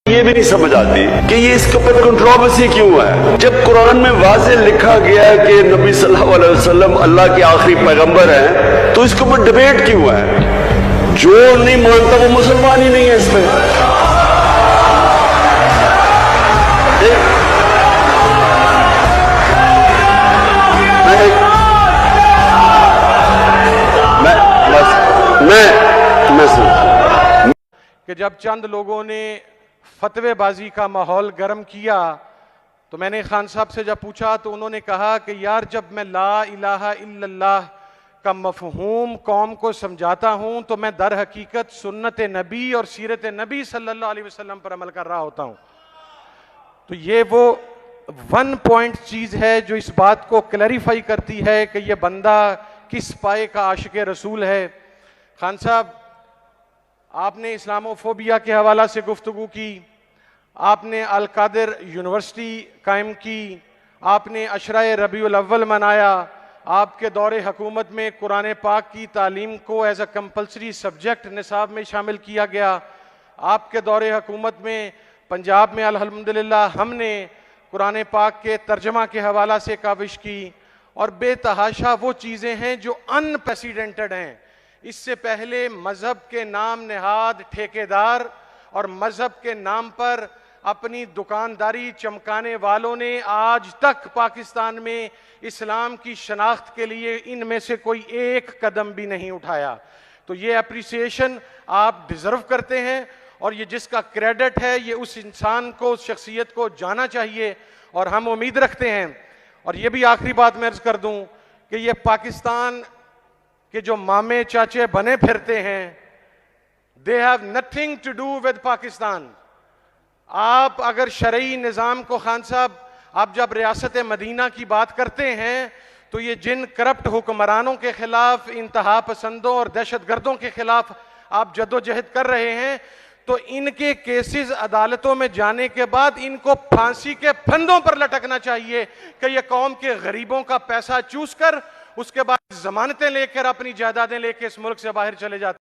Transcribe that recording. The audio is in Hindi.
ये भी नहीं समझ आती कि ये इसके ऊपर कंट्रोवर्सी क्यों है, जब कुरान में वाज़े लिखा गया है कि नबी सल्लल्लाहु अलैहि वसल्लम अल्लाह के आखिरी पैगंबर हैं, तो इसके ऊपर डिबेट क्यों है। जो नहीं मानता वो मुसलमान ही नहीं है इसमें। कि जब चंद लोगों ने फतवेबाजी का माहौल गर्म किया तो मैंने खान साहब से जब पूछा तो उन्होंने कहा कि यार, जब मैं ला इलाहा इल्लल्लाह का मफहूम कौम को समझाता हूं तो मैं दर हकीकत सुन्नत नबी और सीरत नबी सल्लल्लाहु अलैहि वसल्लम पर अमल कर रहा होता हूं। तो ये वो 1 पॉइंट चीज है जो इस बात को क्लैरिफाई करती है कि ये बंदा किस पाए का आशिक रसूल है। खान साहब, आपने इस्लामोफोबिया के हवाला से गुफ्तगू की, आपने अल कादिर यूनिवर्सिटी कायम की, आपने अशराए रबीउल अव्वल मनाया, आपके दौरे हुकूमत में कुरान पाक की तालीम को एज अ कंपल्सरी सब्जेक्ट निसाब में शामिल किया गया। आपके दौरे हुकूमत में पंजाब में अल्हम्दुलिल्लाह हमने कुरान पाक के तर्जमा के हवाला से काविश की, और बेतहाशा वो चीज़ें हैं जो अनप्रेसिडेंटेड हैं। इससे पहले मजहब के नाम नेहाद ठेकेदार और मजहब के नाम पर अपनी दुकानदारी चमकाने वालों ने आज तक पाकिस्तान में इस्लाम की शनाख्त के लिए इनमें से कोई एक कदम भी नहीं उठाया। तो ये अप्रिसिएशन आप डिजर्व करते हैं, और ये जिसका क्रेडिट है ये उस इंसान को, उस शख्सियत को जाना चाहिए, और हम उम्मीद रखते हैं। और ये भी आखिरी बात मैं अर्ज कर दूं कि ये पाकिस्तान के जो मामे चाचे बने फिरते हैं, they have nothing to do with Pakistan. आप अगर शरई निज़ाम को, खान साहब, आप जब रियासत मदीना की बात करते हैं तो ये जिन करप्ट हुक्मरानों के खिलाफ, इंतहा पसंदों और दहशत गर्दों के खिलाफ आप जदोजहद कर रहे हैं, तो इनके केसेस अदालतों में जाने के बाद इनको फांसी के फंदों पर लटकना चाहिए कि ये कौम के गरीबों का पैसा चूस कर उसके बाद जमानतें लेकर अपनी जायदादें लेकर इस मुल्क से बाहर चले जाते।